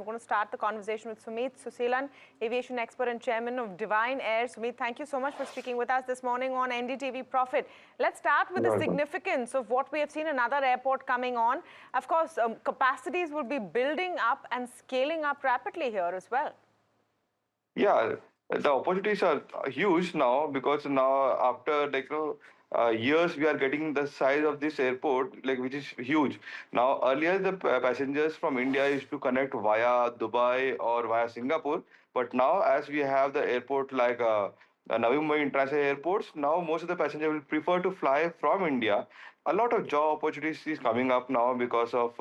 going to start the conversation with Sumit Suseelan, aviation expert and chairman of Divine Air. Sumit, thank you so much for speaking with us this morning on NDTV Profit. Let's start with the significance of what we have seen another airport coming on. Of course, capacities will be building up and scaling up rapidly here as well. Yeah, the opportunities are huge now because now after years we are getting the size of this airport which is huge. Now earlier the passengers from India used to connect via Dubai or via Singapore, but now as we have the airport the Navi Mumbai International Airports, now most of the passengers will prefer to fly from India. A lot of job opportunities is coming up now because of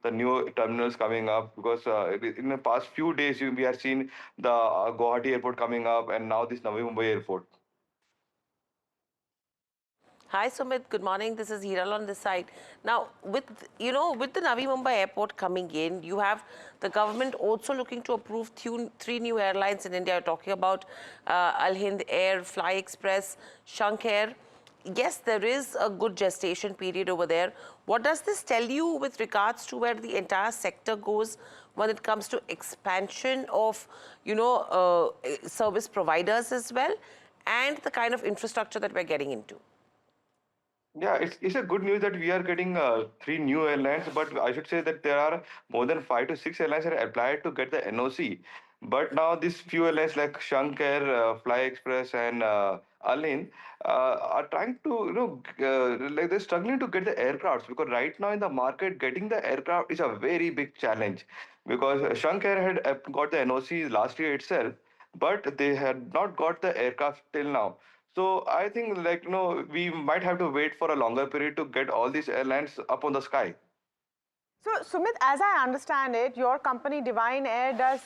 the new terminals coming up. Because in the past few days we have seen the Guwahati Airport coming up, and now this Navi Mumbai Airport. Hi Sumit, good morning. This is Hiral on this side. Now, with the Navi Mumbai Airport coming in, you have the government also looking to approve three new airlines in India. You're talking about Al-Hind Air, Fly Express, Shankh Air. Yes, there is a good gestation period over there. What does this tell you with regards to where the entire sector goes when it comes to expansion of, service providers as well, and the kind of infrastructure that we're getting into? Yeah, it's a good news that we are getting three new airlines, but I should say that there are more than 5 to 6 airlines that are applied to get the NOC. But now these few airlines like Shankh Air, Fly Express, and Al-Hind are trying to, they're struggling to get the aircrafts, because right now in the market, getting the aircraft is a very big challenge. Because Shankh Air had got the NOC last year itself, but they had not got the aircraft till now. So I think we might have to wait for a longer period to get all these airlines up on the sky. So, Sumit, as I understand it, your company Divine Air does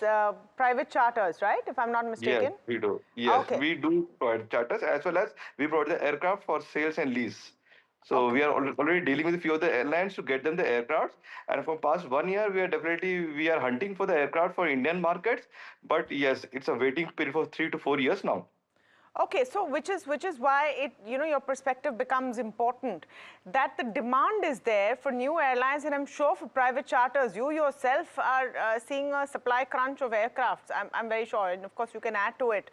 private charters, right? If I'm not mistaken. Yes, we do. Yes, okay. we do provide charters, as well as we provide the aircraft for sales and lease. So Okay. we are already dealing with a few of the airlines to get them the aircraft. And for past 1 year, we are hunting for the aircraft for Indian markets. But yes, it's a waiting period for 3 to 4 years now. Okay, so which is why your perspective becomes important, that the demand is there for new airlines, and I'm sure for private charters. You yourself are seeing a supply crunch of aircrafts. I'm very sure, and of course you can add to it.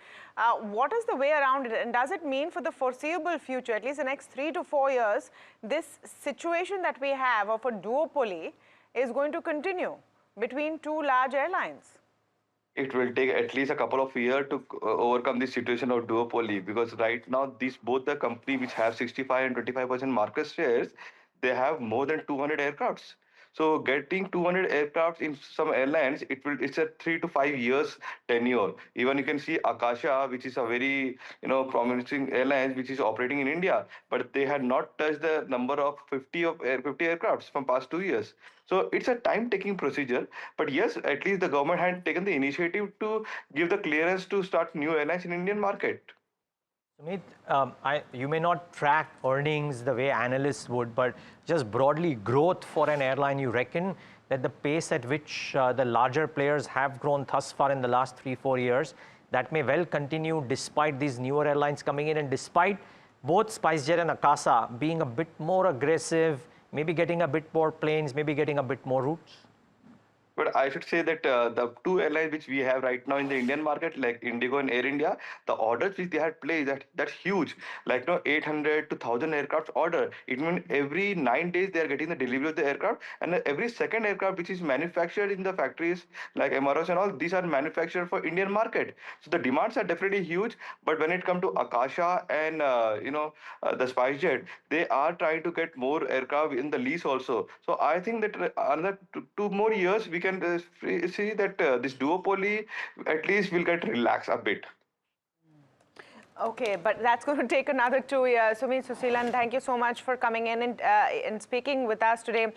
What is the way around it, and does it mean for the foreseeable future, at least the next 3 to 4 years, this situation that we have of a duopoly is going to continue between two large airlines? It will take at least a couple of years to overcome this situation of duopoly, because right now both the company which have 65 and 25% market shares, they have more than 200 aircrafts. So getting 200 aircrafts in some airlines, it's a 3 to 5 years tenure. Even you can see Akasha, which is a very promising airline which is operating in India, but they had not touched the number of 50 aircrafts from past 2 years. So it's a time-taking procedure. But yes, at least the government had taken the initiative to give the clearance to start new airlines in Indian market. Sumit, you may not track earnings the way analysts would, but just broadly growth for an airline, you reckon that the pace at which the larger players have grown thus far in the last 3-4 years, that may well continue despite these newer airlines coming in, and despite both SpiceJet and Akasa being a bit more aggressive, maybe getting a bit more planes, maybe getting a bit more routes? But I should say that the two airlines which we have right now in the Indian market, like Indigo and Air India, the orders which they had placed, that's huge. 800 to 1,000 aircraft order. It means every 9 days they are getting the delivery of the aircraft, and every second aircraft which is manufactured in the factories like MROs and all, these are manufactured for Indian market. So the demands are definitely huge. But when it comes to Akasha and the SpiceJet, they are trying to get more aircraft in the lease also. So I think that another 2 more years we can see that this duopoly at least will get relaxed a bit. Okay, but that's going to take another 2 years. Sumit Suseelan, thank you so much for coming in and speaking with us today.